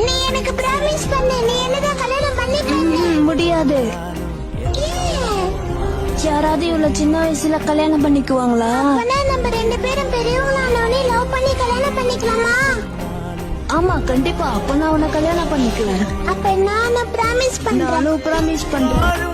நீ எனக்கு ப்ராமிஸ் பண்ணு, நீ என்னதான் கல்யாணம் பண்ணிப்ப. முடியாது. யாராவது இவ்வளவு சின்ன வயசுல கல்யாணம் பண்ணிக்குவாங்களா? நம்ம 2 பேரும் பெரியவங்களானவனே லவ் பண்ணி கல்யாணம் பண்ணிக்கலாமா? ஆமா கண்டிப்பா. அப்ப நான் உன்னை கல்யாணம் பண்ணிக்குவேன். அப்ப நான் ப்ராமிஸ் பண்றேன். நானும் ப்ராமிஸ் பண்றேன்.